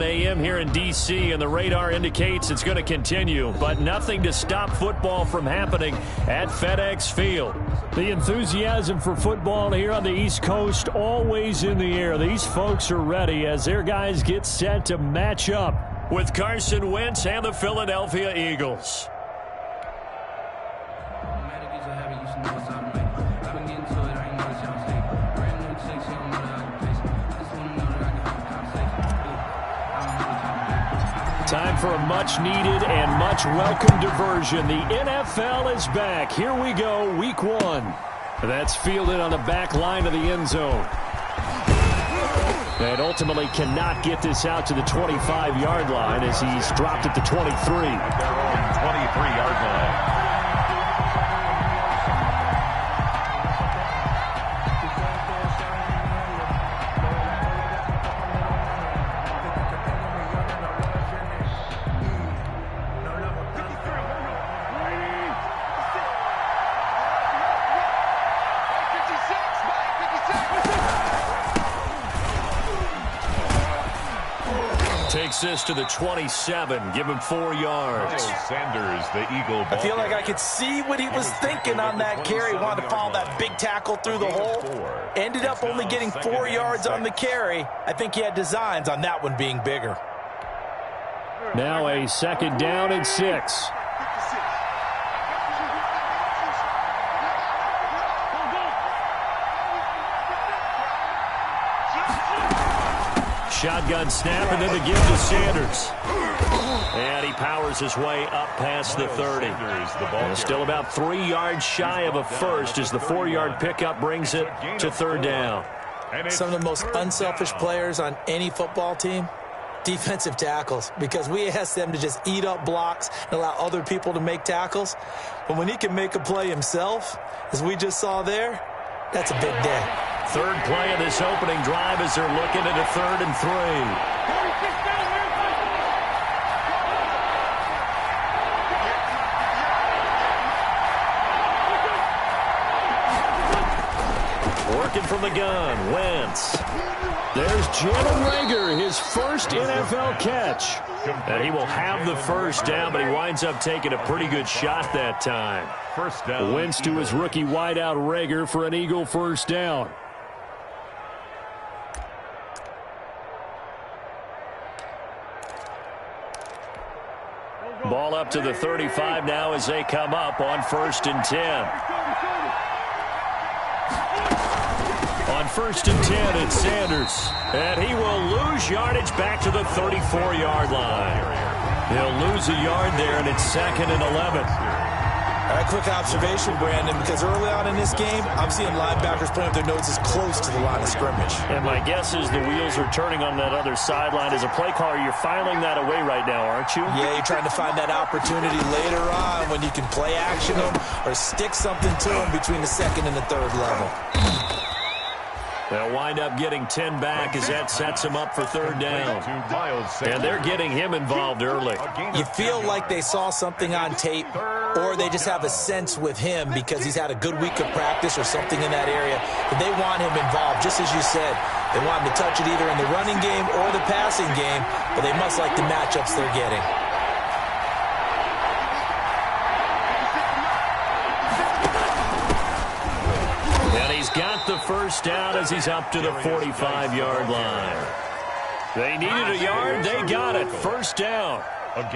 a.m. here in D.C., and the radar indicates it's going to continue, but nothing to stop football from happening at FedEx Field. The enthusiasm for football here on the East Coast always in the air. These folks are ready as their guys get set to match up with Carson Wentz and the Philadelphia Eagles. Time for a much-needed and much-welcome diversion. The NFL is back. Here we go, Week 1. That's fielded on the back line of the end zone. And ultimately cannot get this out to the 25-yard line as he's dropped at the 23. At their own 23-yard line. Takes this to the 27. Give him 4 yards. Sanders, the Eagle. I feel like I could see what he was thinking on that carry. Wanted to follow that big tackle through the hole. Ended up only getting 4 yards on the carry. I think he had designs on that one being bigger. Now a second down and 6. Shotgun snap, and then the give to Sanders. And he powers his way up past the 30. And still about 3 yards shy of a first as the 4-yard pickup brings it to third down. Some of the most unselfish players on any football team, defensive tackles, because we ask them to just eat up blocks and allow other people to make tackles. But when he can make a play himself, as we just saw there, that's a big day. Third play of this opening drive as they're looking at a 3rd and 3. Working from the gun, Wentz. There's Jalen Reagor, his first NFL catch. And he will have the first down, but he winds up taking a pretty good shot that time. First down. Wentz to his rookie wideout Reagor for an Eagle first down. Ball up to the 35 now as they come up on 1st and 10. On 1st and 10, it's Sanders. And he will lose yardage back to the 34-yard line. He'll lose a yard there, and it's 2nd and 11. All right, quick observation, Brandon, because early on in this game, I'm seeing linebackers putting up their noses close to the line of scrimmage. And my guess is the wheels are turning on that other sideline. As a play caller, you're filing that away right now, aren't you? Yeah, you're trying to find that opportunity later on when you can play action them or stick something to them between the 2nd and the 3rd level. They'll wind up getting 10 back as that sets him up for 3rd down. And they're getting him involved early. You feel like they saw something on tape, or they just have a sense with him because he's had a good week of practice or something in that area. But they want him involved, just as you said. They want him to touch it either in the running game or the passing game, but they must like the matchups they're getting. Got the first down as he's up to the 45-yard line. They needed a yard. They got it. First down.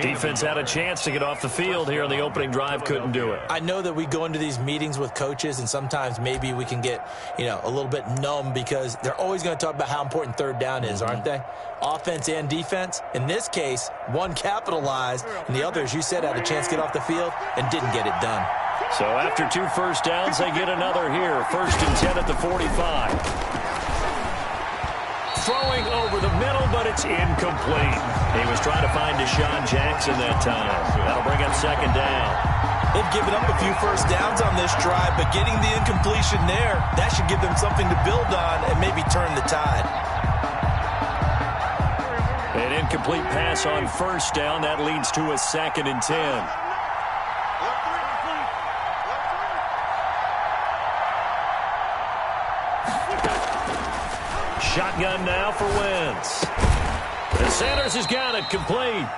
Defense had a chance to get off the field here on the opening drive. Couldn't do it. I know that we go into these meetings with coaches, and sometimes maybe we can get, a little bit numb because they're always going to talk about how important 3rd down is, aren't they? Offense and defense. In this case, one capitalized, and the other, as you said, had a chance to get off the field and didn't get it done. So after 2 first downs, they get another here. 1st and 10 at the 45. Throwing over the middle, but it's incomplete. He was trying to find Deshaun Jackson that time. That'll bring up 2nd down. They've given up a few first downs on this drive, but getting the incompletion there, that should give them something to build on and maybe turn the tide. An incomplete pass on 1st down. That leads to a 2nd and 10. Shotgun now for Wentz. And Sanders has got it complete.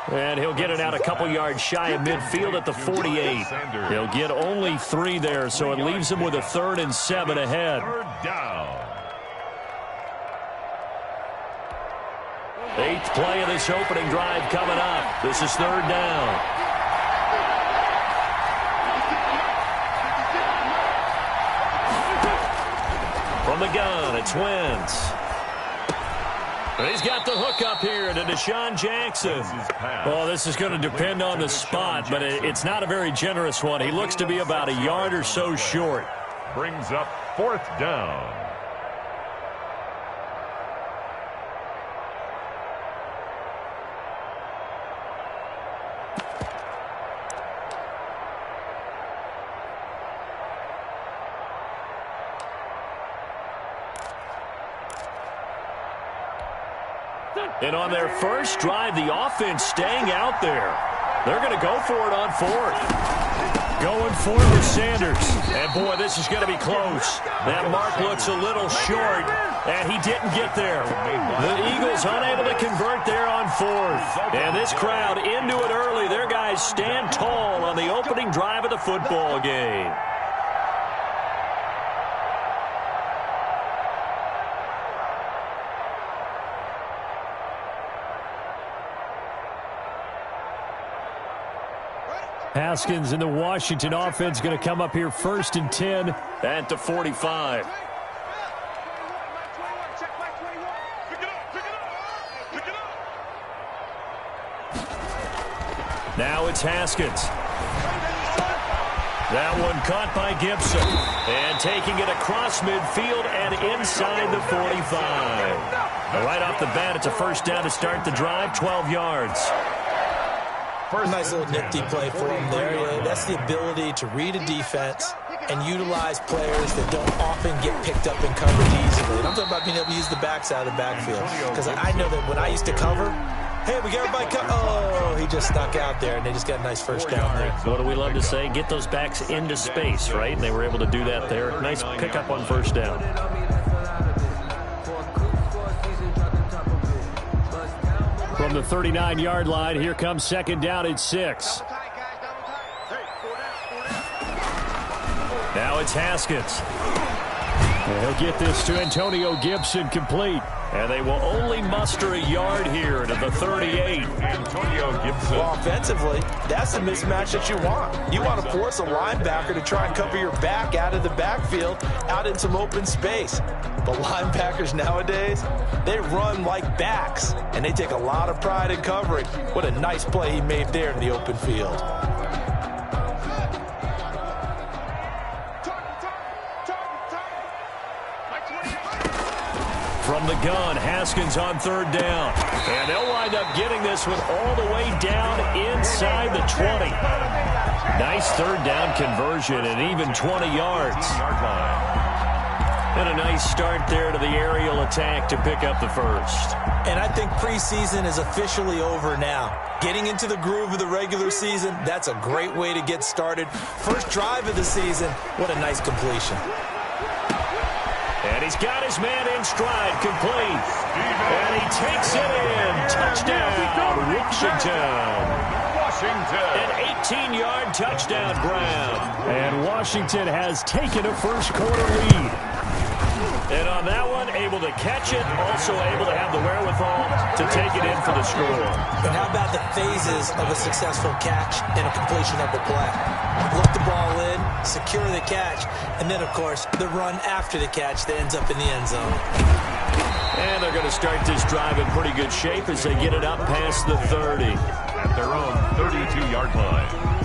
And he'll get it out a couple yards shy of midfield at the 48. He'll get only 3 there, so it leaves him with a 3rd and 7 ahead. Third down. 8th play of this opening drive coming up. This is 3rd down. From the gun, it's Wentz. He's got the hook up here to Deshaun Jackson. Well, this is going to depend on the spot, but it's not a very generous one. He looks to be about a yard or so short. Brings up 4th down. And on their first drive, the offense staying out there. They're going to go for it on 4th. Going for it with Sanders. And, boy, this is going to be close. That mark looks a little short, and he didn't get there. The Eagles unable to convert there on 4th. And this crowd into it early. Their guys stand tall on the opening drive of the football game. Haskins and the Washington offense going to come up here 1st and 10 at the 45. Now it's Haskins. That one caught by Gibson. And taking it across midfield and inside the 45. Right off the bat, it's a 1st down to start the drive, 12 yards. Nice little nifty play for him there. Yeah, that's the ability to read a defense and utilize players that don't often get picked up and covered easily. And I'm talking about being able to use the backside of the backfield. Because I know that when I used to cover, hey, we got everybody covered. Oh, he just snuck out there, and they just got a nice 1st down there. What do we love to say? Get those backs into space, right? And they were able to do that there. Nice pickup on 1st down. from the 39-yard line. Here comes 2nd down at 6. Now it's Haskins. And he'll get this to Antonio Gibson complete. And they will only muster a yard here to the 38. Antonio Gibson. Well, offensively, that's the mismatch that you want. You want to force a linebacker to try and cover your back out of the backfield, out in some open space. But linebackers nowadays, they run like backs, and they take a lot of pride in covering. What a nice play he made there in the open field. From the gun, Haskins on 3rd down. And they'll wind up getting this one all the way down inside the 20. Nice 3rd down conversion and even 20 yards. And a nice start there to the aerial attack to pick up the first. And I think preseason is officially over now. Getting into the groove of the regular season, that's a great way to get started. First drive of the season, what a nice completion. And he's got his man in stride, complete. And he takes it in. Touchdown, Washington. An 18-yard touchdown grab. And Washington has taken a first-quarter lead. And on that one, able to catch it, also able to have the wherewithal to take it in for the score. And how about the phases of a successful catch and a completion of the play? Look the ball in, secure the catch, and then, of course, the run after the catch that ends up in the end zone. And they're going to start this drive in pretty good shape as they get it up past the 30. At their own 32-yard line.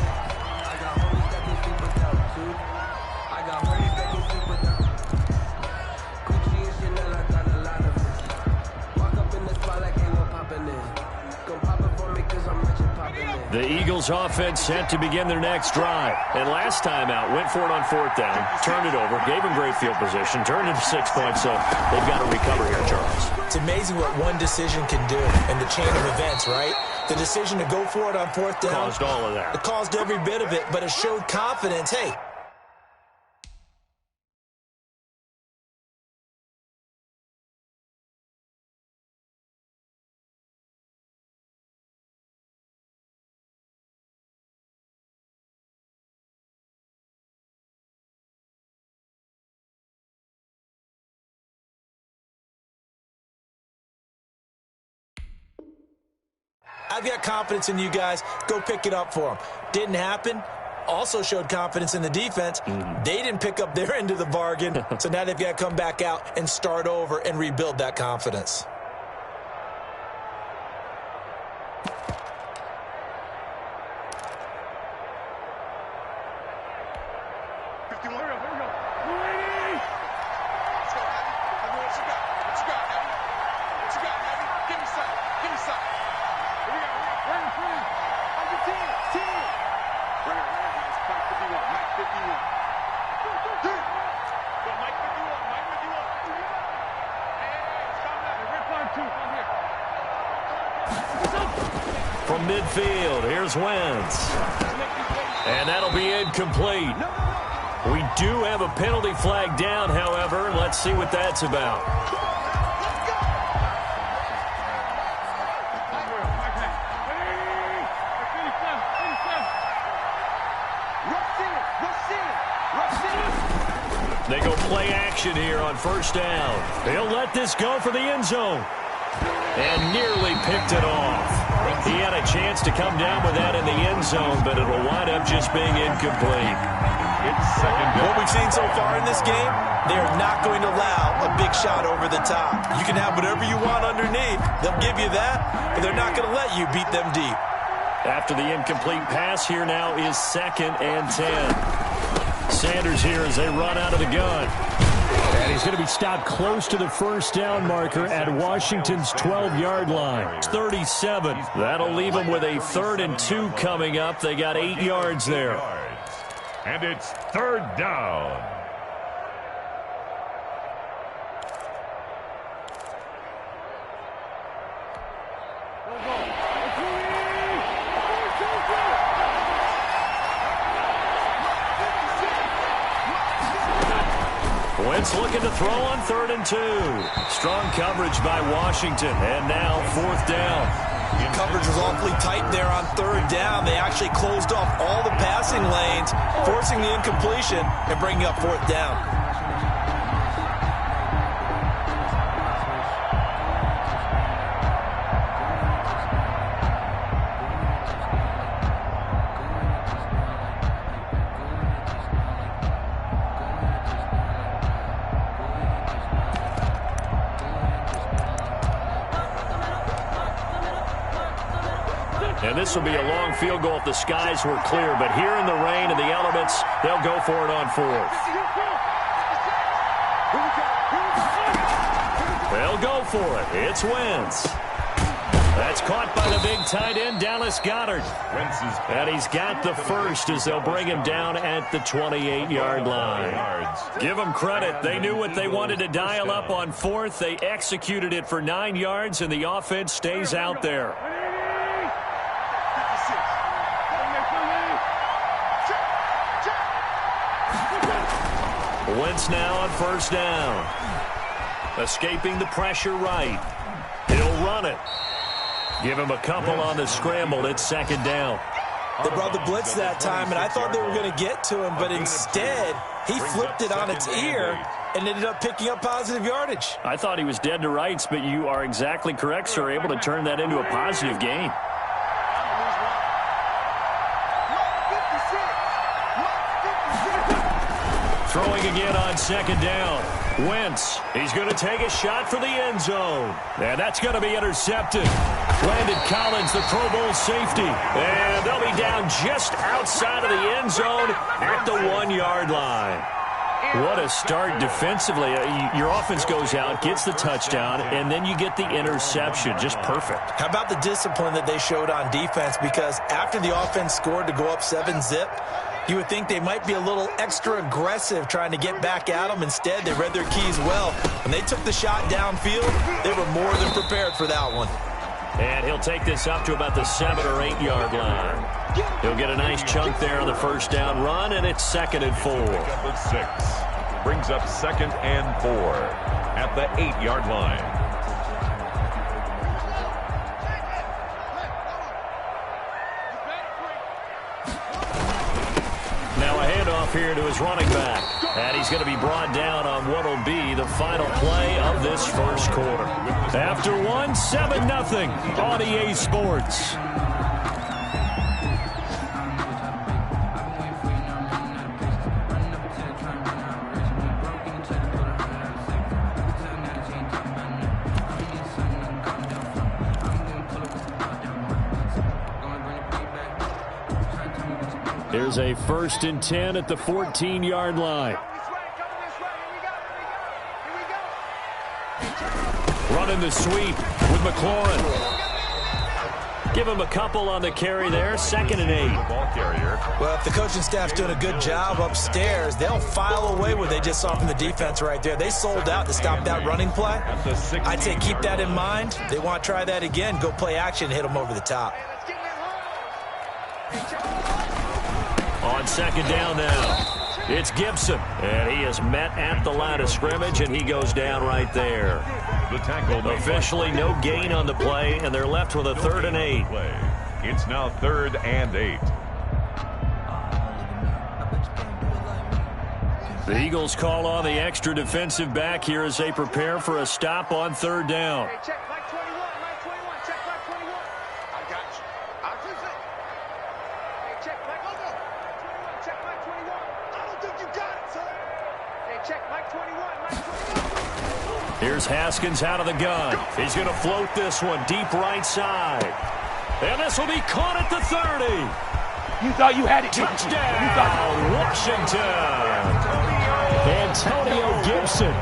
The Eagles offense set to begin their next drive. And last time out, went for it on 4th down, turned it over, gave them great field position, turned it to 6 points, so they've got to recover here, Charles. It's amazing what one decision can do in the chain of events, right? The decision to go for it on 4th down. Caused all of that. It caused every bit of it, but it showed confidence. Hey, I've got confidence in you guys. Go pick it up for them. Didn't happen. Also showed confidence in the defense. They didn't pick up their end of the bargain, so now they've got to come back out and start over and rebuild that confidence. From midfield, here's Wentz. And that'll be incomplete. We do have a penalty flag down, however. Let's see what that's about. They go play action here on first down. He'll let this go for the end zone. And nearly picked it off. He had a chance to come down with that in the end zone, but it'll wind up just being incomplete. It's second down. What we've seen so far in this game, they are not going to allow a big shot over the top. You can have whatever you want underneath. They'll give you that, but they're not going to let you beat them deep. After the incomplete pass, here now is 2nd and 10. Sanders here as they run out of the gun. And he's going to be stopped close to the first down marker at Washington's 12-yard line. 37. That'll leave them with a 3rd and 2 coming up. They got 8 yards there. And it's 3rd down. Wentz looking to throw on 3rd and 2. Strong coverage by Washington. And now 4th down. Coverage was awfully tight there on 3rd down. They actually closed off all the passing lanes, forcing the incompletion and bringing up 4th down. And this will be a long field goal if the skies were clear. But here in the rain and the elements, they'll go for it on 4th. They'll go for it. It's Wentz. That's caught by the big tight end, Dallas Goedert. And he's got the first as they'll bring him down at the 28-yard line. Give them credit. They knew what they wanted to dial up on 4th. They executed it for 9 yards, and the offense stays out there. Wentz now on first down. Escaping the pressure right. He'll run it. Give him a couple on the scramble. It's 2nd down. They brought the blitz that time, and I thought they were going to get to him, but instead he flipped it on its ear and ended up picking up positive yardage. I thought he was dead to rights, but you are exactly correct, sir. Able to turn that into a positive gain. Throwing again on 2nd down. Wentz, he's going to take a shot for the end zone. And that's going to be intercepted. Landon Collins, the Pro Bowl safety. And they'll be down just outside of the end zone at the 1-yard line. What a start defensively. Your offense goes out, gets the touchdown, and then you get the interception. Just perfect. How about the discipline that they showed on defense? Because after the offense scored to go up 7-zip, you would think they might be a little extra aggressive trying to get back at them. Instead, they read their keys well. When they took the shot downfield, they were more than prepared for that one. And he'll take this up to about the 7- or 8-yard line. He'll get a nice chunk there on the first down run, and it's 2nd and 4. Number 6 brings up 2nd and 4 at the 8-yard line. off here to his running back. And he's going to be brought down on what will be the final play of this first quarter. After 7-0 on EA Sports. Here's a 1st and 10 at the 14-yard line. Running the sweep with McLaurin. Give him a couple on the carry there. 2nd and 8. Ball carrier. Well, if the coaching staff's doing a good job upstairs, they'll file away what they just saw from the defense right there. They sold out to stop that running play. I'd say keep that in mind. They want to try that again. Go play action and hit them over the top. On 2nd down now, it's Gibson. And he is met at the line of scrimmage, and he goes down right there. The tackle officially no gain on the play, and they're left with a 3rd and 8. It's now 3rd and 8. The Eagles call on the extra defensive back here as they prepare for a stop on 3rd down. Hey, check Mike 21, Mike 21, check Mike 21. I got you. I'll fix it. Hey, check Mike, hold on. Mike 21, check Mike 21. I don't think you got it, son. Hey, check Mike 21, Mike 21. Here's Haskins out of the gun. He's going to float this one deep right side. And this will be caught at the 30. You thought you had it. Touchdown, Washington. Antonio Gibson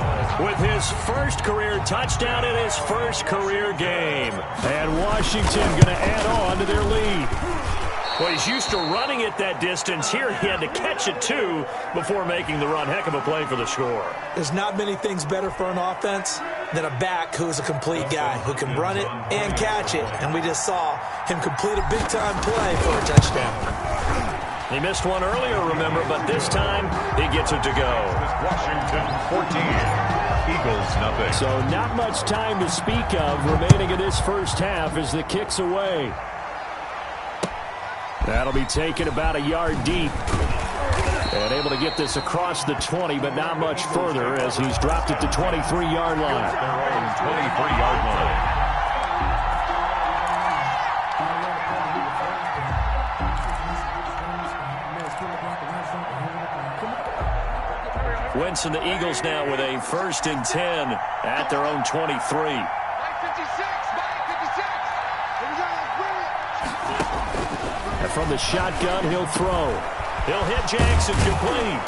with his first career touchdown in his first career game. And Washington going to add on to their lead. Well, he's used to running it that distance. Here he had to catch it, too, before making the run. Heck of a play for the score. There's not many things better for an offense than a back who's a complete guy, who can run it and catch it. And we just saw him complete a big-time play for a touchdown. He missed one earlier, remember, but this time he gets it to go. Washington 14, Eagles nothing. So not much time to speak of remaining in this first half as the kick's away. That'll be taken about a yard deep. And able to get this across the 20, but not much further as he's dropped at the 23-yard line. Their own 23-yard line. Wentz and the Eagles now with a 1st and 10 at their own 23. Mike 56, Mike 56. And from the shotgun, he'll throw. He'll hit Jackson complete.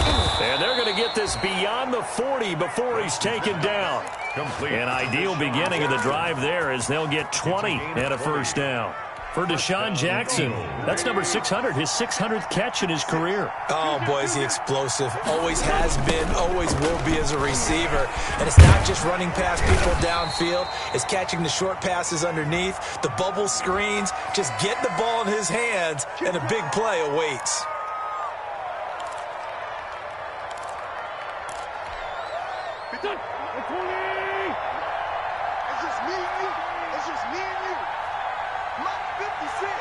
And they're going to get this beyond the 40 before he's taken down. Complete. An ideal beginning of the drive there as they'll get 20 and a 1st down. For Deshaun Jackson, that's number 600, his 600th catch in his career. Oh, boy, is he explosive. Always has been, always will be as a receiver. And it's not just running past people downfield. It's catching the short passes underneath, the bubble screens. Just get the ball in his hands, and a big play awaits. It's just me and you. It's just me and you. Mike 56.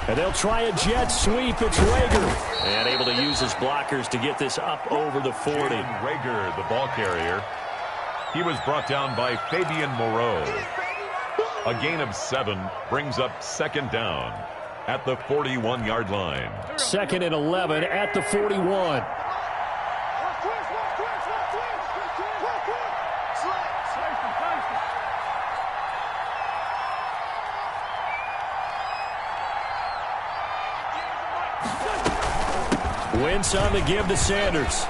And they'll try a jet sweep. It's Rager. And able to use his blockers to get this up over the 40. Rager, the ball carrier. He was brought down by Fabian Moreau. A gain of 7 brings up 2nd down at the 41-yard line. 2nd and 11 at the 41. Wentz on the give to Sanders.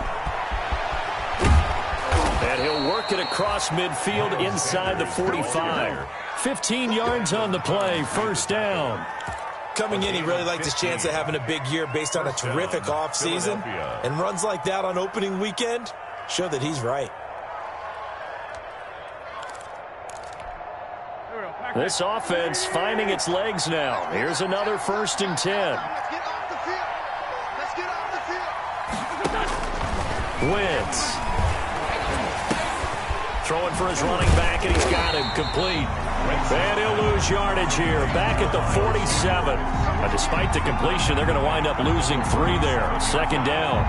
And he'll work it across midfield inside the 45. 15 yards on the play, 1st down. Coming in, he really liked his chance of having a big year based on a terrific offseason. And runs like that on opening weekend show that he's right. This offense finding its legs now. Here's another 1st and 10. Let's get off the field. Let's get off the field. Wentz. Throwing for his running back, and he's got him complete. And he'll lose yardage here, back at the 47. Despite the completion, they're going to wind up losing 3 there. Second down.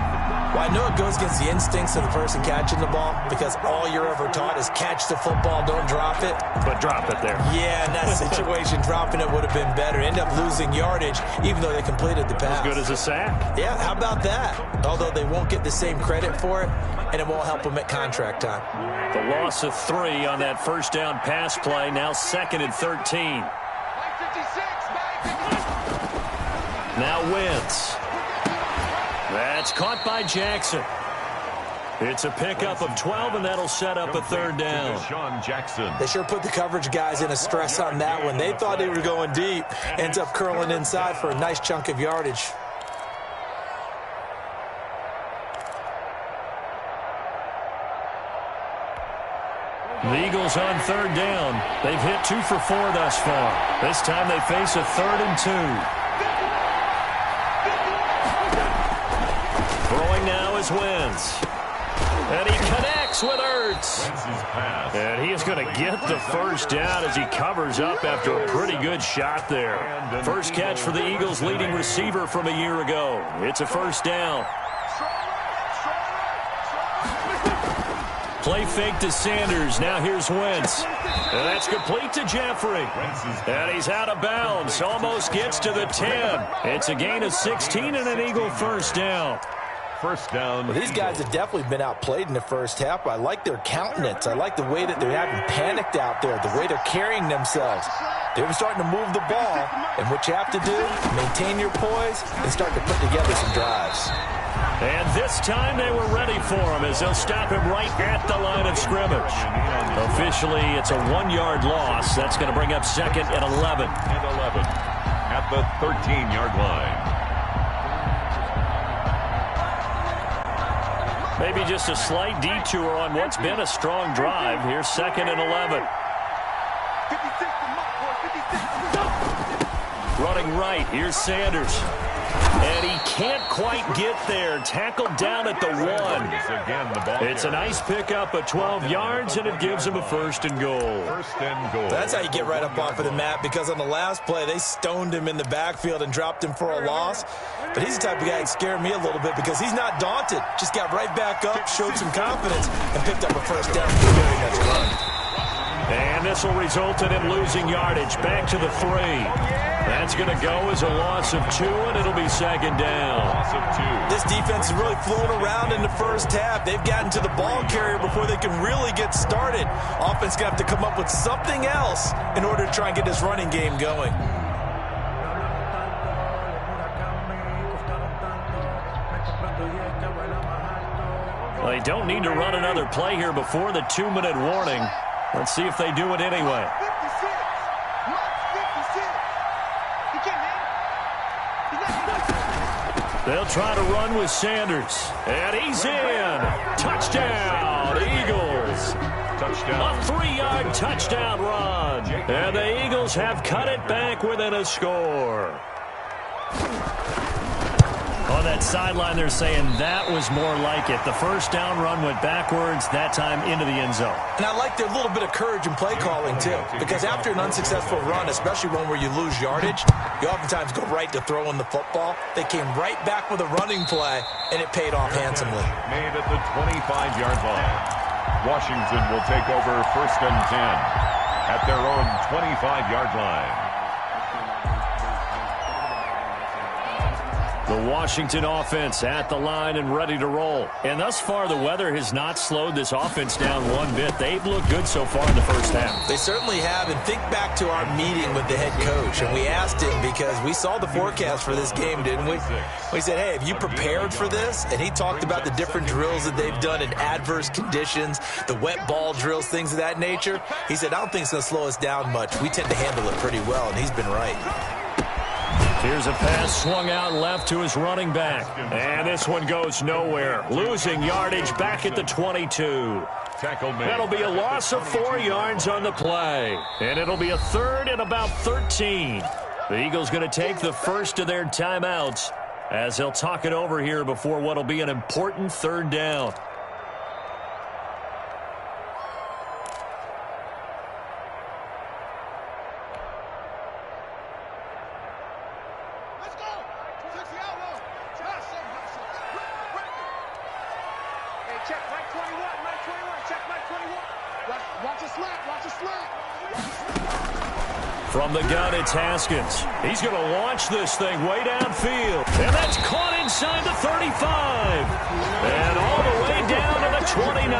Well, I know it goes against the instincts of the person catching the ball because all you're ever taught is catch the football, don't drop it. But drop it there. Yeah, in that situation, dropping it would have been better. End up losing yardage, even though they completed the pass. As good as a sack. Yeah, how about that? Although they won't get the same credit for it, and it won't help them at contract time. The loss of 3 on that first down pass play, now 2nd and 13. Now Wentz. That's caught by Jackson. It's a pickup of 12, and that'll set up a 3rd down. Sean Jackson. They sure put the coverage guys in a stress on that one. They thought they were going deep. Ends up curling inside for a nice chunk of yardage. The Eagles on 3rd down. They've hit 2 for 4 thus far. This time they face a 3rd and 2. Throwing now is Wentz. And he connects with Ertz. And he is going to get the first down as he covers up after a pretty good shot there. First catch for the Eagles' leading receiver from a year ago. It's a first down. Play fake to Sanders. Now here's Wentz. And that's complete to Jeffrey. And he's out of bounds. Almost gets to the 10. It's a gain of 16 and an Eagle first down. First down. Well, these guys have definitely been outplayed in the first half. I like their countenance. I like the way that they haven't panicked out there, the way they're carrying themselves. They're starting to move the ball, and what you have to do, maintain your poise and start to put together some drives. And this time they were ready for him as they'll stop him right at the line of scrimmage. Officially, it's a 1-yard loss. That's going to bring up 2nd and 11. And 11 at the 13-yard line. Maybe just a slight detour on what's been a strong drive. Here's 2nd and 11. Running right. Here's Sanders. And he can't quite get there. Tackled down at the 1. It's a nice pickup of 12 yards, and it gives him a 1st and goal. That's how you get right up off of the mat, because on the last play, they stoned him in the backfield and dropped him for a loss. But he's the type of guy that scared me a little bit because he's not daunted. Just got right back up, showed some confidence, and picked up a first down for a very nice run. And this will result in him losing yardage. Back to the 3. That's going to go as a loss of 2, and it'll be 2nd down. Loss of 2. This defense is really fluid around in the first half. They've gotten to the ball carrier before they can really get started. Offense got to have to come up with something else in order to try and get this running game going. Well, they don't need to run another play here before the 2-minute warning. Let's see if they do it anyway. They'll try to run with Sanders. And he's in. Touchdown, Eagles. Touchdown. A 3-yard touchdown run. And the Eagles have cut it back within a score. On that sideline, they're saying that was more like it. The first down run went backwards, that time into the end zone. And I like their little bit of courage in play calling, too. Because after an unsuccessful run, especially one where you lose yardage, you oftentimes go right to throwing the football. They came right back with a running play, and it paid off handsomely. Made at the 25-yard line. Washington will take over 1st and 10 at their own 25-yard line. The Washington offense at the line and ready to roll. And thus far, the weather has not slowed this offense down one bit. They've looked good so far in the first half. They certainly have. And think back to our meeting with the head coach. And we asked him because we saw the forecast for this game, didn't we? We said, hey, have you prepared for this? And he talked about the different drills that they've done in adverse conditions, the wet ball drills, things of that nature. He said, I don't think it's going to slow us down much. We tend to handle it pretty well, and he's been right. Here's a pass swung out left to his running back. And this one goes nowhere. Losing yardage back at the 22. That'll be a loss of 4 yards on the play. And it'll be a 3rd and about 13. The Eagles going to take the first of their timeouts as they'll talk it over here before what'll be an important 3rd down. check right 21, right 21, check right 21. Watch a slap, watch a slap. From the gun, it's Haskins. He's going to launch this thing way downfield. And that's caught inside the 35. And all the way down to the 29.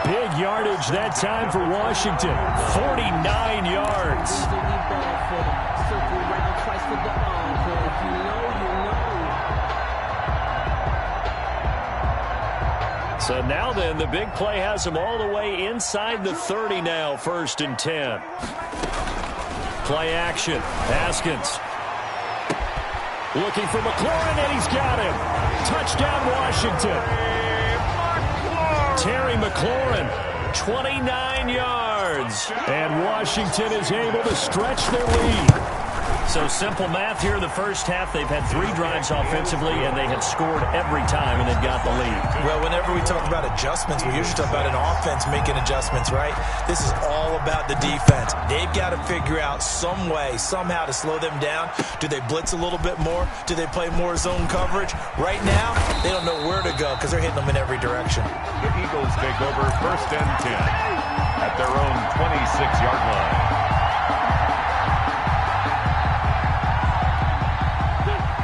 Big yardage that time for Washington. 49 yards. So now then, the big play has them all the way inside the 30 now, 1st and 10. Play action. Haskins. Looking for McLaurin, and he's got him. Touchdown, Washington. Terry McLaurin, 29 yards. And Washington is able to stretch their lead. So simple math here in the first half. They've had 3 drives offensively, and they have scored every time, and they've got the lead. Well, whenever we talk about adjustments, we usually talk about an offense making adjustments, right? This is all about the defense. They've got to figure out some way, somehow to slow them down. Do they blitz a little bit more? Do they play more zone coverage? Right now, they don't know where to go because they're hitting them in every direction. The Eagles take over 1st and 10 at their own 26-yard line.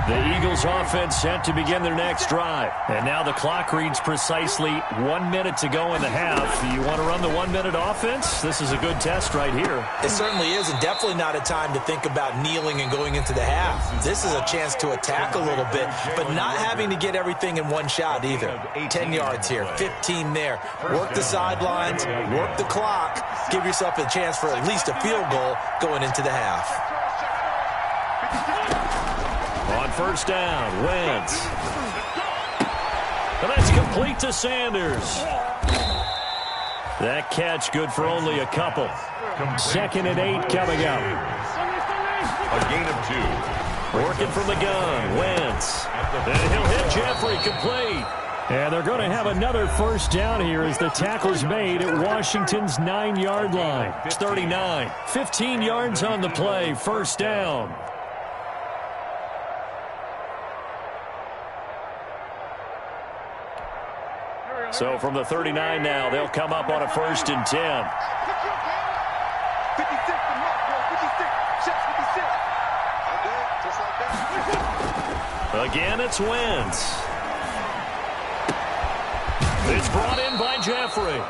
The Eagles offense set to begin their next drive. And now the clock reads precisely 1 minute to go in the half. You want to run the 1 minute offense? This is a good test right here. It certainly is, and definitely not a time to think about kneeling and going into the half. This is a chance to attack a little bit, but not having to get everything in one shot either. 10 yards here, 15 there. Work the sidelines, work the clock, give yourself a chance for at least a field goal going into the half. On 1st down, Wentz. And that's complete to Sanders. That catch good for only a couple. 2nd and 8 coming up. A gain of 2. Working from the gun, Wentz. And he'll hit Jeffrey complete. And they're going to have another 1st down here as the tackle's made at Washington's 9-yard line. It's 39. 15 yards on the play, 1st down. So from the 39 now, they'll come up on a 1st and 10. 56. Again, it's Wentz. It's brought in by Jeffrey.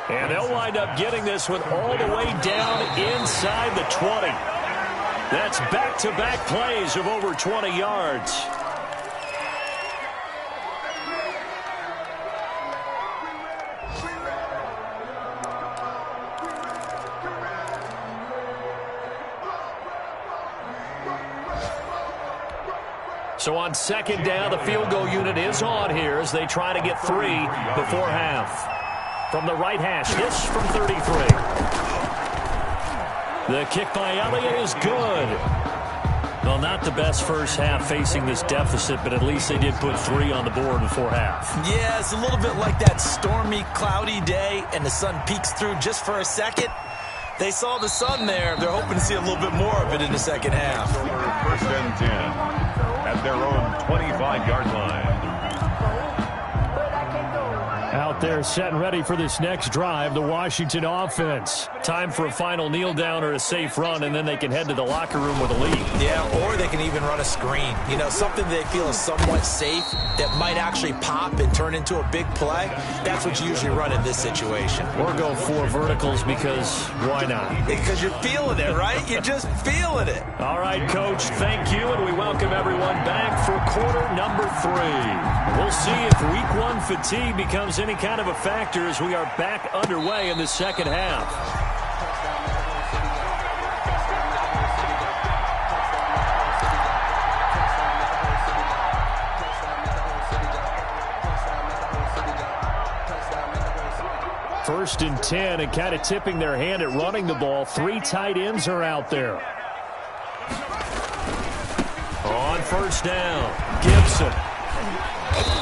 And they'll wind up getting this one all the way down inside the 20. That's back-to-back plays of over 20 yards. So on 2nd down, the field goal unit is on here as they try to get 3 before half. From the right hash, this from 33. The kick by Elliott is good. Well, not the best first half facing this deficit, but at least they did put 3 on the board before half. Yeah, it's a little bit like that stormy, cloudy day, and the sun peeks through just for a second. They saw the sun there. They're hoping to see a little bit more of it in the second half. 1st and 10 at their own 25-yard line. Out there set and ready for this next drive, the Washington offense. Time for a final kneel down or a safe run, and then they can head to the locker room with a lead. Yeah, or they can even run a screen. You know, something they feel is somewhat safe that might actually pop and turn into a big play. That's what you usually run in this situation. Or go 4 verticals because why not? Because you're feeling it, right? You're just feeling it. All right, Coach, thank you, and we welcome everyone back for quarter number 3. We'll see if week 1 fatigue becomes any kind of a factor as we are back underway in the second half. First and 10, and kind of tipping their hand at running the ball. 3 tight ends are out there. On 1st down, Gibson.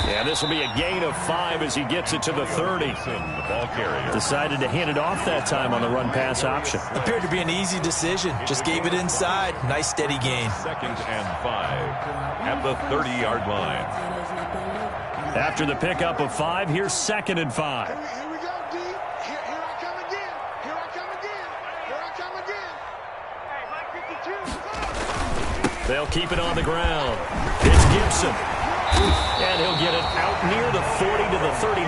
And this will be a gain of 5 as he gets it to the 30. The ball carrier Decided to hand it off that time on the run-pass option. Appeared to be an easy decision. Just gave it inside. Nice, steady gain. 2nd and 5 at the 30-yard line. After the pickup of 5, here's 2nd and 5. Here we go, D. Here I come again. Here I come again. Here I come again. Hey, Mike 52. They'll keep it on the ground. It's Gibson. And he'll get it out near the 40 to the 39.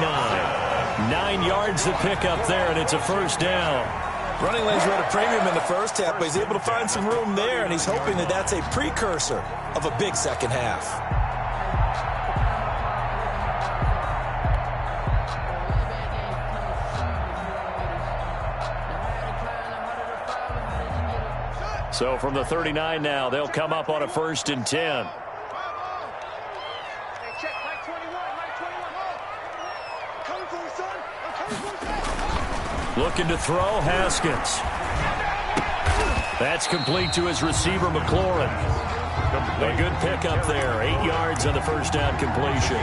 9 yards to pick up there, and it's a first down. Running lanes were at a premium in the first half, but he's able to find some room there, and he's hoping that that's a precursor of a big second half. So from the 39 now, they'll come up on a 1st and 10. Hey, check Mike 21. Mike 21. I'm coming for you, son. I'm coming for you, son. Looking to throw, Haskins. That's complete to his receiver, McLaurin. A good pickup there. 8 yards on the first down completion.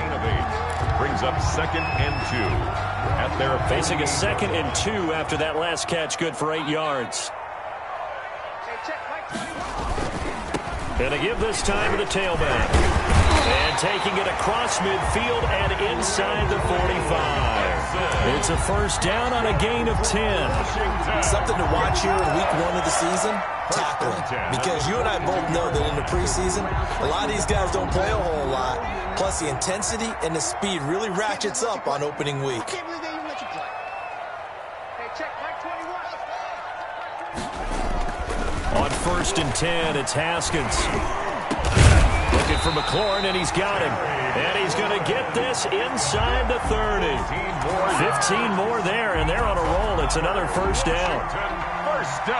Brings up 2nd and 2. At their Facing a 2nd and 2 after that last catch, good for 8 yards. Hey, check Mike 21. And they give this time to the tailback. And taking it across midfield and inside the 45. It's a first down on a gain of 10. Something to watch here in week 1 of the season, tackling. Because you and I both know that in the preseason, a lot of these guys don't play a whole lot. Plus, the intensity and the speed really ratchets up on opening week. I can't believe they even let you play. Hey, check Mike 21. On 1st and 10, it's Haskins. Looking for McLaurin, and he's got him. And he's going to get this inside the 30. 15 more there, and they're on a roll. It's another first down.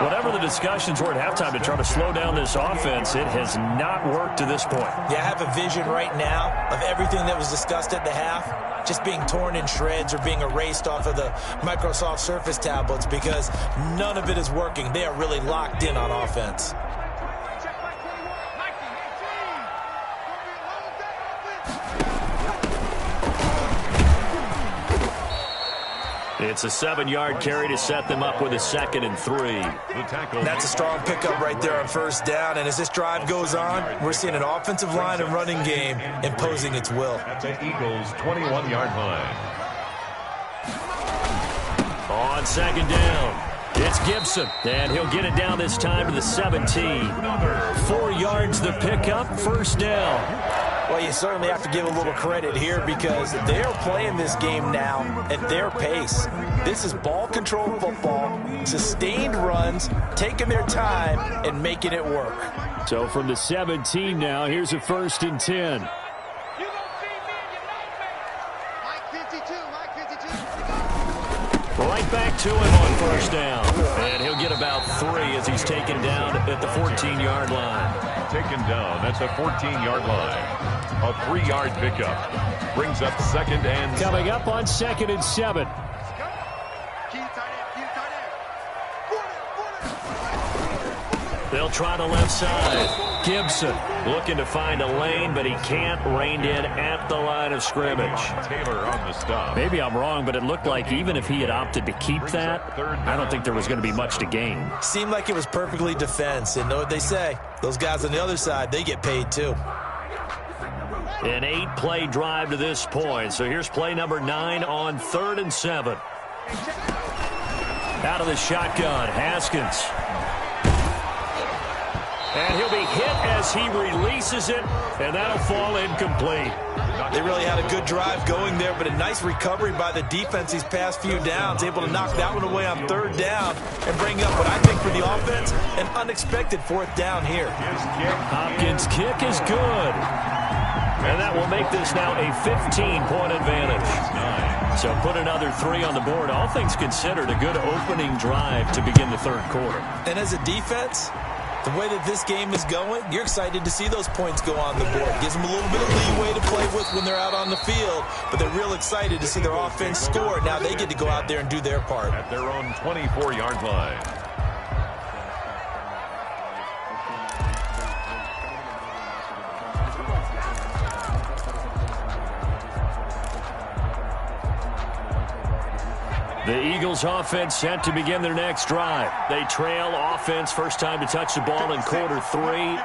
Whatever the discussions were at halftime to try to slow down this offense, it has not worked to this point. Yeah, I have a vision right now of everything that was discussed at the half just being torn in shreds or being erased off of the Microsoft Surface tablets because none of it is working. They are really locked in on offense. Check Mike 21. Mike 18. It's a 7-yard carry to set them up with a 2nd and 3. That's a strong pickup right there on first down. And as this drive goes on, we're seeing an offensive line and running game imposing its will. At the Eagles' 21-yard line. On 2nd down, it's Gibson. And he'll get it down this time to the 17. 4 yards the pickup, first down. Well, you certainly have to give a little credit here because they're playing this game now at their pace. This is ball control football, sustained runs, taking their time, and making it work. So from the 17 now, here's a 1st and 10. You gonna feed me and you know me. Mike 52. Mike 52. Right back to him on first down. And he'll get about 3 as he's taken down at the 14-yard line. Taken down at the 14-yard line. A 3-yard pickup. Brings up 2nd and Coming up on 2nd and 7. They'll try the left side. Gibson looking to find a lane, but he can't. Reined in at the line of scrimmage. Taylor on the stop. Maybe I'm wrong, but it looked like even if he had opted to keep that, I don't think there was going to be much to gain. Seemed like it was perfectly defense. And know what they say? Those guys on the other side, they get paid too. An 8-play drive to this point. So here's play number 9 on 3rd and 7. Out of the shotgun, Haskins. And he'll be hit as he releases it, and that'll fall incomplete. They really had a good drive going there, but a nice recovery by the defense these past few downs, able to knock that one away on 3rd down and bring up what I think for the offense, an unexpected 4th down here. Hopkins' kick is good. And that will make this now a 15-point advantage. So put another 3 on the board. All things considered, a good opening drive to begin the 3rd quarter. And as a defense, the way that this game is going, you're excited to see those points go on the board. Gives them a little bit of leeway to play with when they're out on the field, but they're real excited to see their offense score. Now they get to go out there and do their part. At their own 24-yard line. The Eagles offense set to begin their next drive. They trail offense, first time to touch the ball in quarter 3,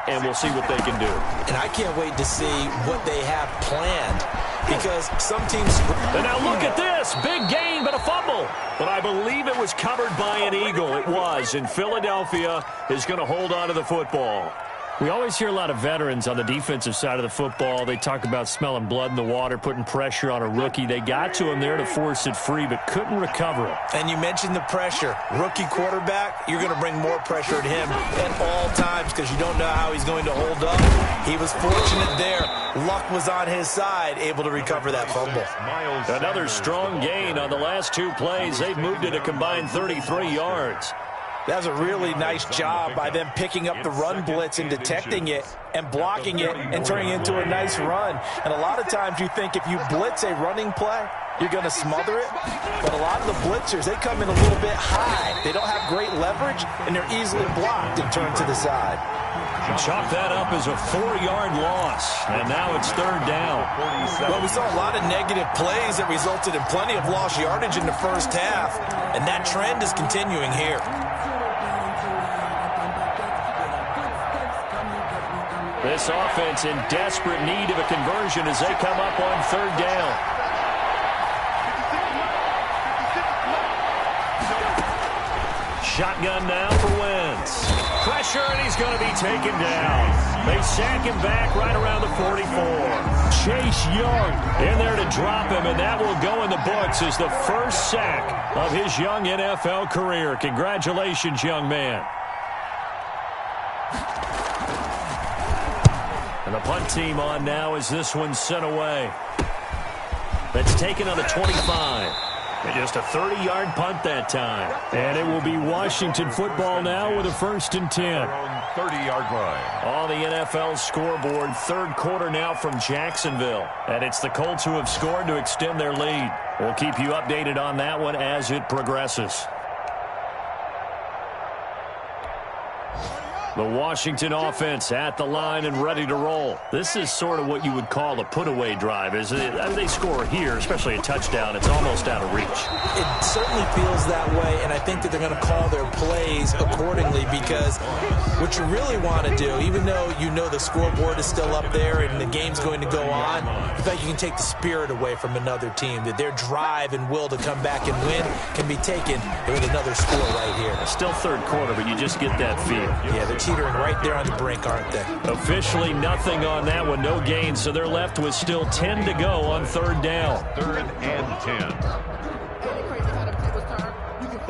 and we'll see what they can do. And I can't wait to see what they have planned, because some teams... And now look at this. Big gain, but a fumble. But I believe it was covered by an Eagle. It was, and Philadelphia is going to hold on to the football. We always hear a lot of veterans on the defensive side of the football. They talk about smelling blood in the water, putting pressure on a rookie. They got to him there to force it free, but couldn't recover it. And you mentioned the pressure. Rookie quarterback, you're going to bring more pressure at him at all times because you don't know how he's going to hold up. He was fortunate there. Luck was on his side, able to recover that fumble. Another strong gain on the last 2 plays. They've moved it a combined 33 yards. That was a really nice job by them picking up the run blitz and detecting it and blocking it and turning it into a nice run. And a lot of times you think if you blitz a running play, you're going to smother it. But a lot of the blitzers, they come in a little bit high. They don't have great leverage, and they're easily blocked and turned to the side. Chalk that up as a 4-yard loss, and now it's 3rd down. Well, we saw a lot of negative plays that resulted in plenty of lost yardage in the first half, and that trend is continuing here. This offense in desperate need of a conversion as they come up on 3rd down. Shotgun now for Wentz. Pressure, and he's going to be taken down. They sack him back right around the 44. Chase Young in there to drop him, and that will go in the books as the first sack of his young NFL career. Congratulations, young man. And the punt team on now as this one's sent away. That's taken on the 25. And just a 30-yard punt that time. And it will be Washington football now with a 1st and 10. 30-yard line. On the NFL scoreboard, 3rd quarter now from Jacksonville. And it's the Colts who have scored to extend their lead. We'll keep you updated on that one as it progresses. The Washington offense at the line and ready to roll. This is sort of what you would call a put-away drive. I mean, they score here, especially a touchdown. It's almost out of reach. It certainly feels that way, and I think that they're going to call their plays accordingly because what you really want to do, even though you know the scoreboard is still up there and the game's going to go on, in fact, you can take the spirit away from another team, that their drive and will to come back and win can be taken with another score right here. Still 3rd quarter, but you just get that feel. Yeah, they're teetering right there on the brink, aren't they? Officially nothing on that one, no gain, so they're left with still 10 to go on 3rd down. 3rd and 10.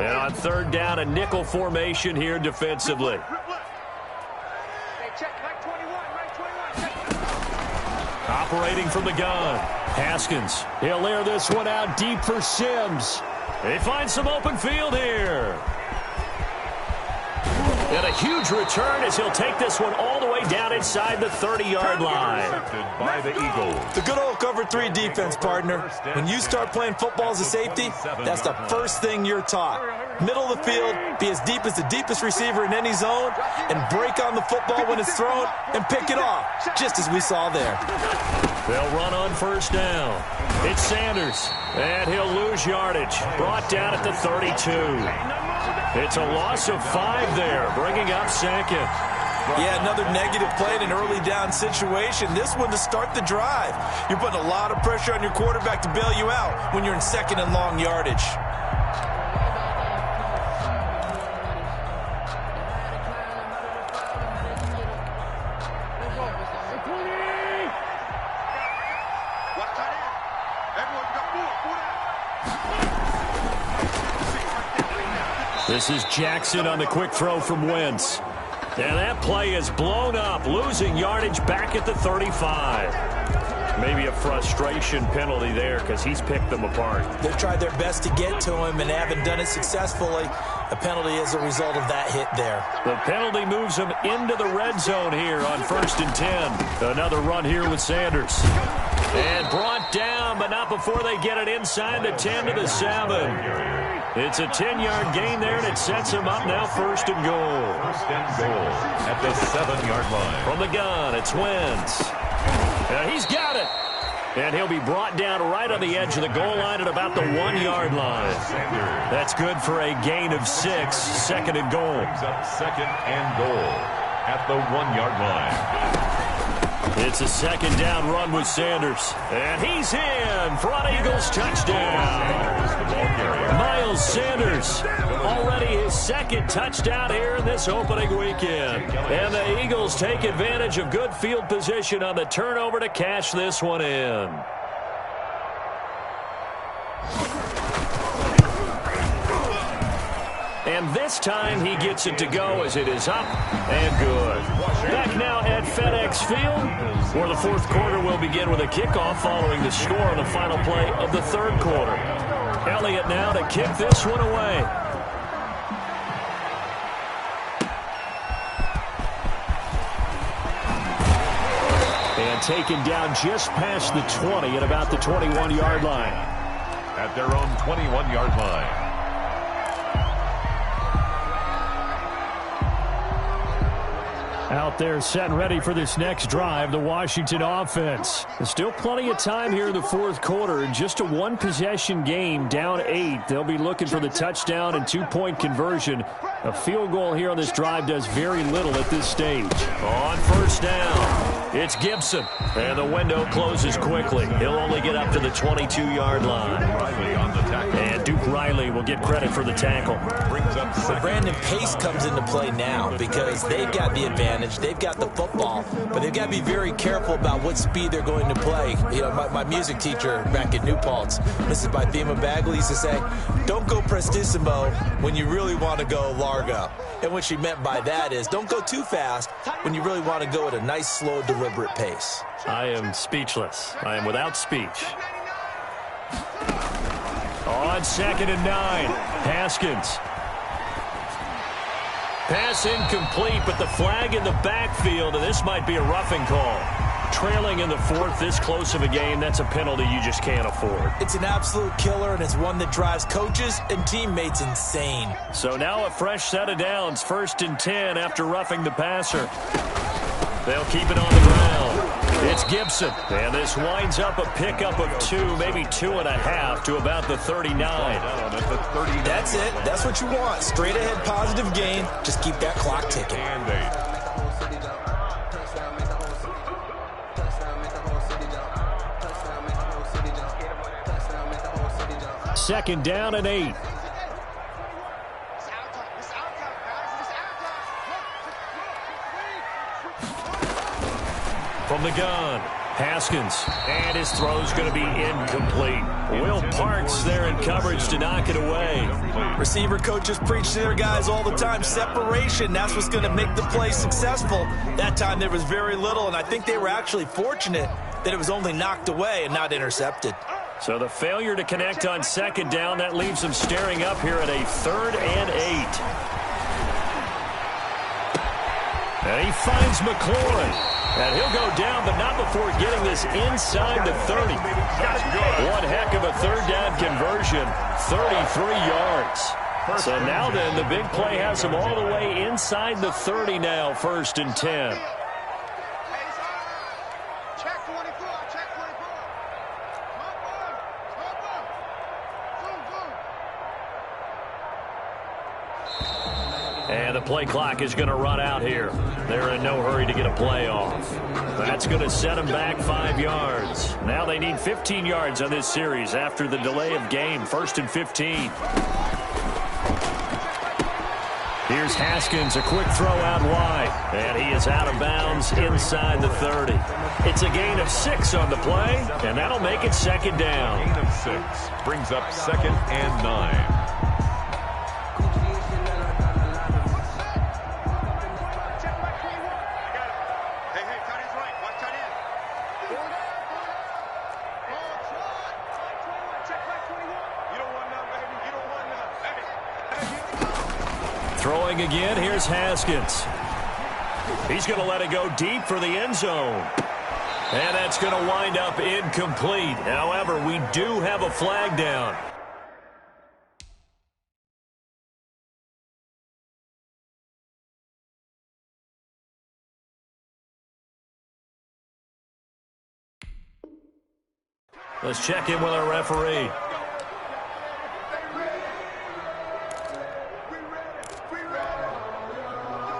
And on 3rd down, a nickel formation here defensively. Operating from the gun. Haskins. He'll air this one out deep for Sims. They find some open field here. And a huge return as he'll take this one all the way down inside the 30-yard line. By the Eagles. The good old cover 3 defense, partner. When you start playing football as a safety, that's the first thing you're taught. Middle of the field, be as deep as the deepest receiver in any zone, and break on the football when it's thrown and pick it off, just as we saw there. They'll run on 1st down. It's Sanders, and he'll lose yardage. Brought down at the 32. It's a loss of 5 there, bringing up 2nd. Yeah, another negative play in an early down situation. This one to start the drive. You're putting a lot of pressure on your quarterback to bail you out when you're in 2nd and long yardage. This is Jackson on the quick throw from Wentz. And that play is blown up, losing yardage back at the 35. Maybe a frustration penalty there because he's picked them apart. They've tried their best to get to him and haven't done it successfully. A penalty as a result of that hit there. The penalty moves him into the red zone here on 1st and 10. Another run here with Sanders. And brought down, but not before they get it inside the 10 to the 7. It's a 10-yard gain there, and it sets him up now 1st and goal. 1st and goal at the 7-yard line. From the gun, it's Wentz. He's got it. And he'll be brought down right on the edge of the goal line at about the 1-yard line. That's good for a gain of 6, second and goal. Brings up second and goal at the 1-yard line. It's a second down run with Sanders. And he's in for an Eagles touchdown. Miles Sanders, already his second touchdown here in this opening weekend. And the Eagles take advantage of good field position on the turnover to cash this one in. And this time he gets it to go as it is up and good. Back now at FedEx Field, where the fourth quarter will begin with a kickoff following the score on the final play of the third quarter. Elliott now to kick this one away. And taken down just past the 20 at about the 21-yard line. At their own 21-yard line. Out there set and ready for this next drive, the Washington offense. There's still plenty of time here in the fourth quarter. Just a one-possession game, down 8. They'll be looking for the touchdown and two-point conversion. A field goal here on this drive does very little at this stage. On first down, it's Gibson. And the window closes quickly. He'll only get up to the 22-yard line. And Duke Riley will get credit for the tackle. So Brandon Pace comes into play now because they've got the advantage. They've got the football, but they've got to be very careful about what speed they're going to play. You know, my music teacher back at New Paltz, Mrs. Bythema Bagley, used to say, don't go prestissimo when you really want to go largo. And what she meant by that is don't go too fast when you really want to go at a nice, slow, deliberate pace. I am speechless. I am without speech. On 2nd and 9, Haskins. Pass incomplete, but the flag in the backfield, and this might be a roughing call. Trailing in the fourth, this close of a game, that's a penalty you just can't afford. It's an absolute killer, and it's one that drives coaches and teammates insane. So now a fresh set of downs, 1st and 10 after roughing the passer. They'll keep it on the ground. It's Gibson, and this winds up a pickup of 2, maybe 2.5 to about the 39. That's it. That's what you want. Straight ahead positive gain. Just keep that clock ticking. Second down and 8. From the gun, Haskins, and his throw's going to be incomplete. Will Parks there in coverage to knock it away. Receiver coaches preach to their guys all the time. Separation, that's what's going to make the play successful. That time there was very little, and I think they were actually fortunate that it was only knocked away and not intercepted. So the failure to connect on 2nd down, that leaves them staring up here at a 3rd and 8. And he finds McLaurin. And he'll go down, but not before getting this inside the 30. One heck of a 3rd down conversion, 33 yards. So now then, the big play has him all the way inside the 30 now, 1st and 10. And the play clock is going to run out here. They're in no hurry to get a play off. That's going to set them back 5 yards. Now they need 15 yards on this series after the delay of game. 1st and 15. Here's Haskins, a quick throw out wide. And he is out of bounds inside the 30. It's a gain of 6 on the play, and that'll make it 2nd down. Gain of 6 brings up 2nd and 9. Throwing again, here's Haskins. He's going to let it go deep for the end zone. And that's going to wind up incomplete. However, we do have a flag down. Let's check in with our referee.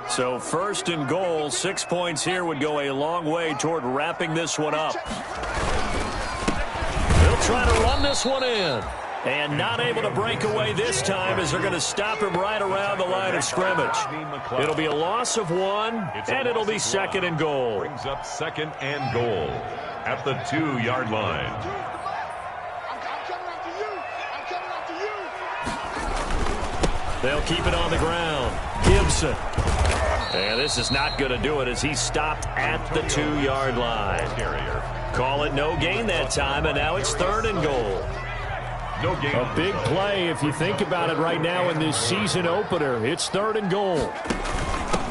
So 1st and goal, 6 points here would go a long way toward wrapping this one up. They'll try to run this one in. And not able to break away this time as they're going to stop him right around the line of scrimmage. It'll be a loss of 1, and it'll be 2nd and goal. Brings up 2nd and goal at the 2-yard line. They'll keep it on the ground. Gibson. And this is not going to do it as he's stopped at the 2-yard line. Call it no gain that time, and now it's 3rd and goal. A big play if you think about it right now in this season opener. It's 3rd and goal.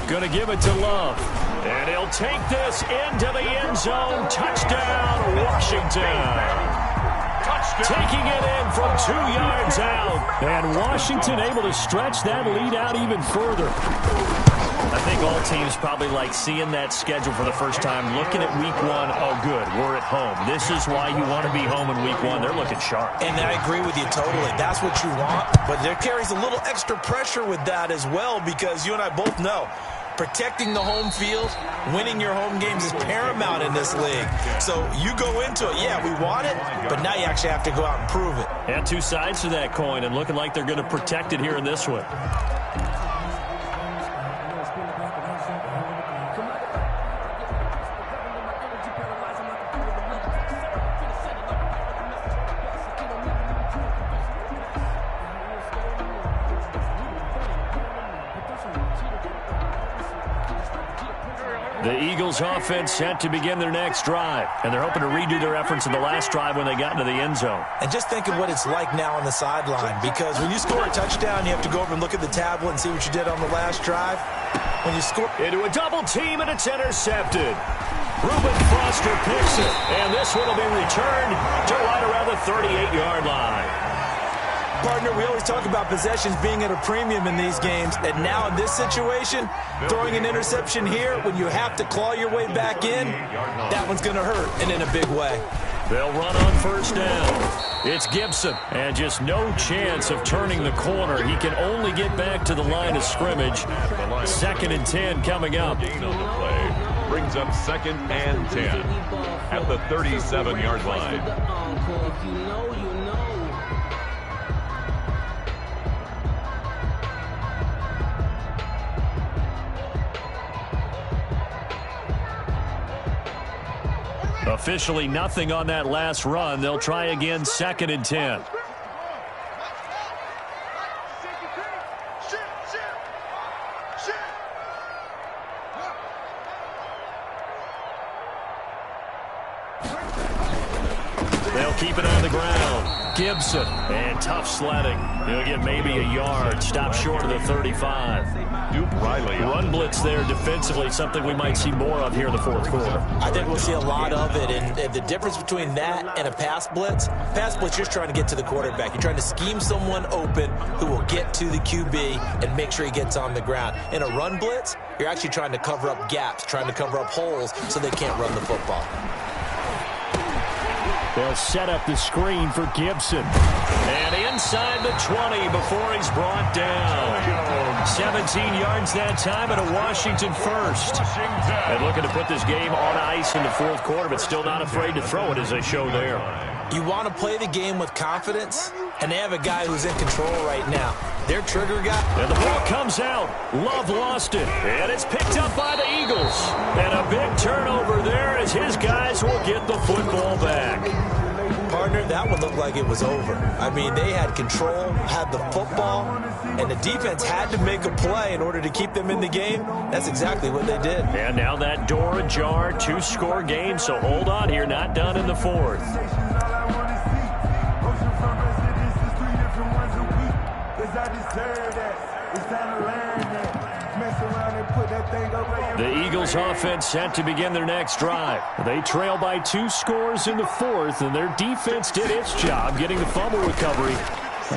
Going to give it to Love. And he'll take this into the end zone. Touchdown, Washington. Taking it in from 2 yards out. And Washington able to stretch that lead out even further. I think all teams probably like seeing that schedule for the first time, looking at week 1. Oh, good, we're at home. This is why you want to be home in week 1. They're looking sharp. And I agree with you totally. That's what you want. But there carries a little extra pressure with that as well, because you and I both know protecting the home field, winning your home games is paramount in this league. So you go into it, yeah, we want it, but now you actually have to go out and prove it. And 2 sides to that coin, and looking like they're going to protect it here in this one. The Eagles offense set to begin their next drive, and they're hoping to redo their efforts in the last drive when they got into the end zone. And just think of what it's like now on the sideline, because when you score a touchdown, you have to go over and look at the tablet and see what you did on the last drive. When you score into a double team, and it's intercepted. Reuben Foster picks it, and this one will be returned to right around the 38-yard line. Partner, we always talk about possessions being at a premium in these games, and now in this situation, throwing an interception here when you have to claw your way back in, that one's going to hurt, and in a big way. They'll run on 1st down. It's Gibson, and just no chance of turning the corner. He can only get back to the line of scrimmage. 2nd and 10 coming up. Brings up 2nd and 10 at the 37-yard line. Officially nothing on that last run. They'll try again, 2nd and 10. They'll keep it on the ground. Gibson, and tough sledding. He'll get maybe a yard, stop short of the 35. Run blitz there defensively, something we might see more of here in the 4th quarter. I think we'll see a lot of it, and the difference between that and a pass blitz, you're just trying to get to the quarterback. You're trying to scheme someone open who will get to the QB and make sure he gets on the ground. In a run blitz, you're actually trying to cover up gaps, trying to cover up holes so they can't run the football. They'll set up the screen for Gibson. And inside the 20 before he's brought down. 17 yards that time and a Washington first. And looking to put this game on ice in the 4th quarter, but still not afraid to throw it as they show there. You want to play the game with confidence, and they have a guy who's in control right now. Their trigger guy. And the ball comes out. Love lost it. And it's picked up by the Eagles. And a big turnover there as his guys will get the football back. Partner, that one looked like it was over. I mean, they had control, had the football, and the defense had to make a play in order to keep them in the game. That's exactly what they did. And now that door ajar, 2-score game, so hold on here, not done in the 4th. The Eagles offense set to begin their next drive. They trail by 2 scores in the 4th, and their defense did its job getting the fumble recovery.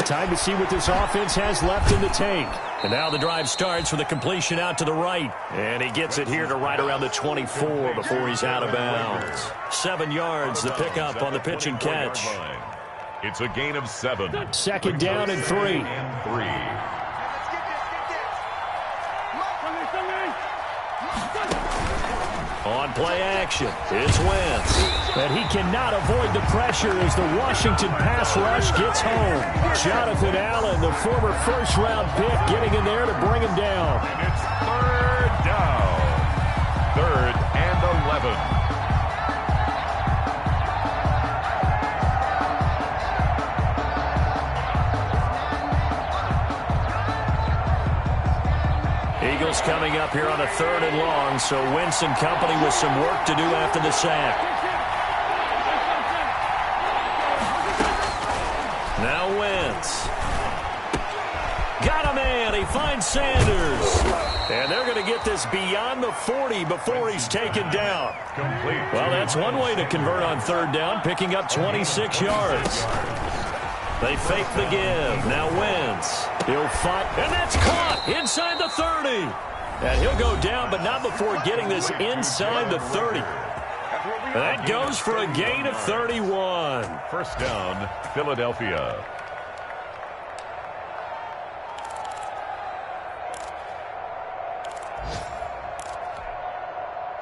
Time to see what this offense has left in the tank. And now the drive starts with a completion out to the right. And he gets it here to right around the 24 before he's out of bounds. 7 yards, the pickup on the pitch and catch. It's a gain of 7. Second down and 3. On play action, it's Wentz. But he cannot avoid the pressure as the Washington pass rush gets home. Jonathan Allen, the former first-round pick, getting in there to bring him down. And it's 3rd down. 3rd and 11. Eagles coming up here on a 3rd and long, so Wentz and company with some work to do after the sack. Now Wentz. Got a man. He finds Sanders. And they're going to get this beyond the 40 before he's taken down. Well, that's one way to convert on 3rd down, picking up 26 yards. They fake the give. Now Wentz. He'll fight, and that's caught inside the 30. And he'll go down, but not before getting this inside the 30. That goes for a gain of 31. 1st down, Philadelphia.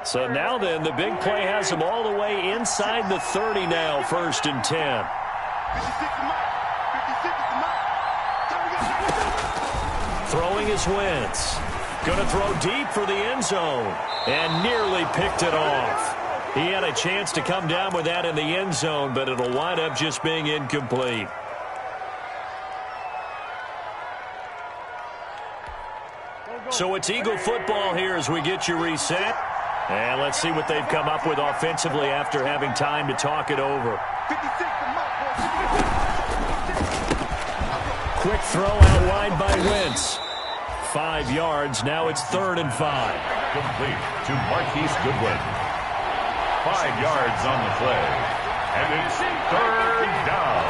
So now then, the big play has him all the way inside the 30 now, 1st and 10. Throwing is Wentz. Going to throw deep for the end zone. And nearly picked it off. He had a chance to come down with that in the end zone, but it'll wind up just being incomplete. So it's Eagle football here as we get you reset. And let's see what they've come up with offensively after having time to talk it over. Quick throw out wide by Wentz. 5 yards. Now it's 3rd and 5. Complete to Marquise Goodwin. 5 yards on the play. And it's 3rd down.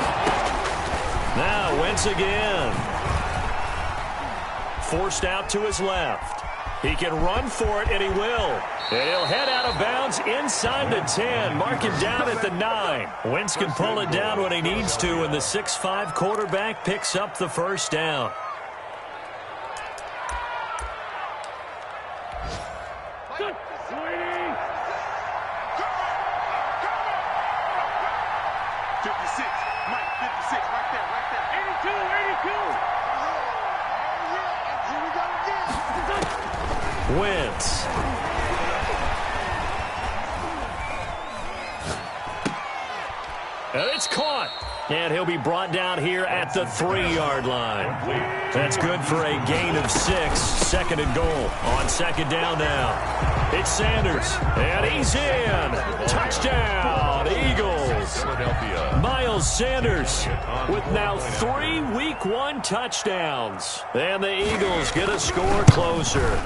Now Wentz again. Forced out to his left. He can run for it, and he will. And he'll head out of bounds inside the 10. Mark him down at the 9. Wentz can pull it down when he needs to, and the 6'5" quarterback picks up the 1st down. Wentz. And it's caught. And he'll be brought down here at the 3-yard line. That's good for a gain of 6. 2nd and goal on 2nd down now. It's Sanders. And he's in. Touchdown, Eagles. Miles Sanders with now 3 Week 1 touchdowns. And the Eagles get a score closer.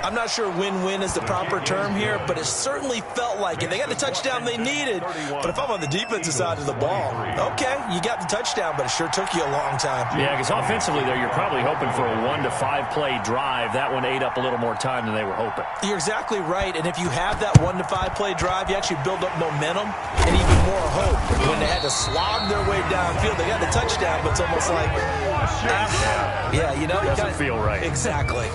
I'm not sure win-win is the proper term here, but it certainly felt like it. They got the touchdown they needed, but if I'm on the defensive side of the ball, okay, you got the touchdown, but it sure took you a long time. Yeah, because offensively there, you're probably hoping for a 1 to 5 play drive. That one ate up a little more time than they were hoping. You're exactly right, and if you have that 1 to 5 play drive, you actually build up momentum and even more hope. When they had to slog their way downfield, they got the touchdown, but it's almost like, yeah, you know. It doesn't feel right. Exactly.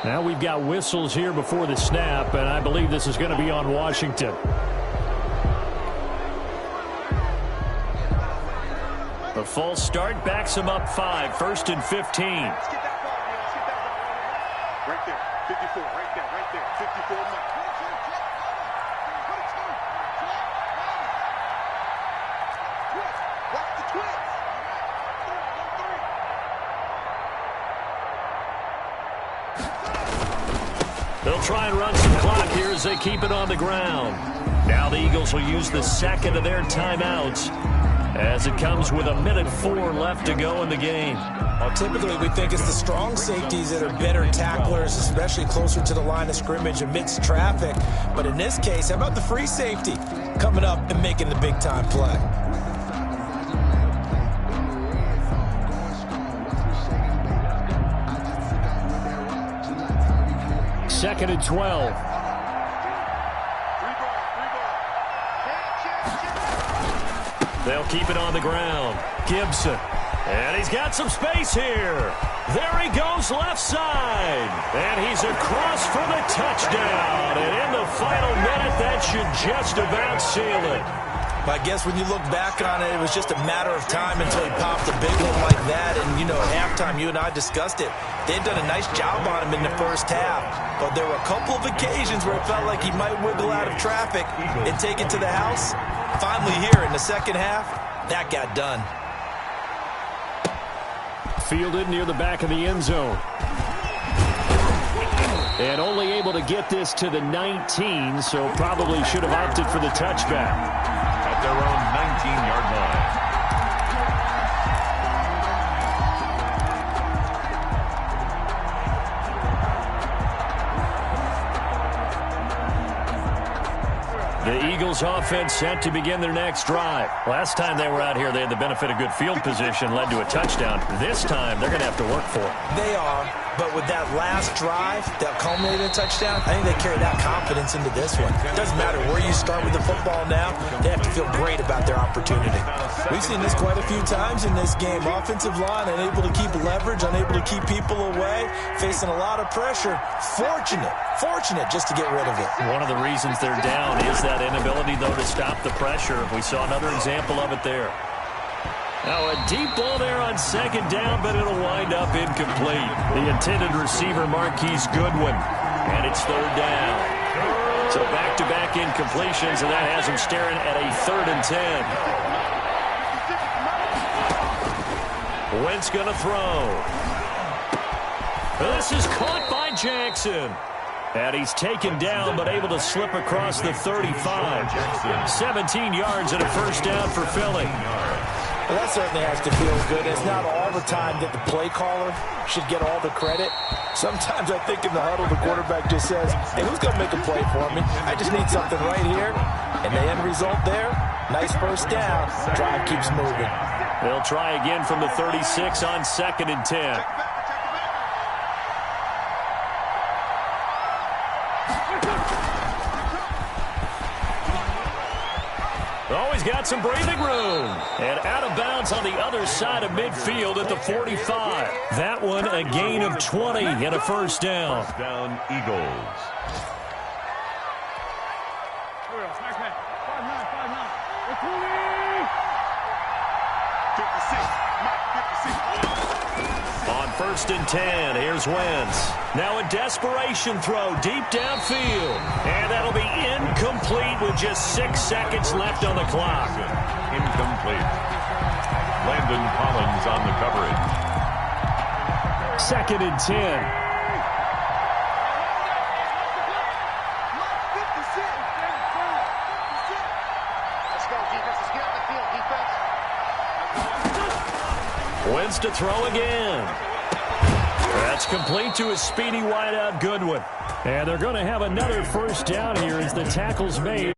Now we've got whistles here before the snap, and I believe this is going to be on Washington. The false start backs him up 5, 1st and 15. Let's get that ball, man. Let's get that ball. Right there. 54, right there, right there. 54. They'll try and run some clock here as they keep it on the ground. Now the Eagles will use the second of their timeouts as it comes with 1:04 left to go in the game. Well, typically we think it's the strong safeties that are better tacklers, especially closer to the line of scrimmage amidst traffic. But in this case, how about the free safety coming up and making the big-time play? Second and 12. They'll keep it on the ground. Gibson. And he's got some space here. There he goes left side. And he's across for the touchdown. And in the final minute, that should just about seal it. I guess when you look back on it, it was just a matter of time until he popped a big one like that. And, you know, at halftime, you and I discussed it. They'd done a nice job on him in the first half. But there were a couple of occasions where it felt like he might wiggle out of traffic and take it to the house. Finally here in the second half, that got done. Fielded near the back of the end zone. And only able to get this to the 19, so probably should have opted for the touchback. At their own 19-yard line. The Eagles offense set to begin their next drive. Last time they were out here, they had the benefit of good field position, led to a touchdown. This time, they're going to have to work for it. They are, but with that last drive that culminated in a touchdown, I think they carry that confidence into this one. It doesn't matter where you start with the football now, they have to feel great about their opportunity. We've seen this quite a few times in this game. Offensive line unable to keep leverage, unable to keep people away, facing a lot of pressure. Fortunate just to get rid of it. One of the reasons they're down is that inability, though, to stop the pressure. We saw another example of it there. Now a deep ball there on second down, but it'll wind up incomplete. The intended receiver, Marquise Goodwin, and it's third down. So back-to-back incompletions, and that has him staring at a 3rd and 10. Wentz going to throw. This is caught by Jackson. And he's taken down, but able to slip across the 35. 17 yards and a first down for Philly. Well, that certainly has to feel good. It's not all the time that the play caller should get all the credit. Sometimes I think in the huddle, the quarterback just says, hey, who's going to make a play for me? I just need something right here. And the end result there, nice first down. Drive keeps moving. They'll try again from the 36 on 2nd and 10. Oh, he's got some breathing room. And out of bounds on the other side of midfield at the 45. That one a gain of 20 and a first down. First down, Eagles. On 1st and 10, here's Wentz. Now a desperation throw deep downfield. And that'll be incomplete with just 6 seconds left on the clock. Incomplete. Landon Collins on the coverage. 2nd and 10. Let's go, defense. Let's get on the field, defense. Wentz to throw again. That's complete to a speedy wideout Goodwin. And they're going to have another first down here as the tackle's made.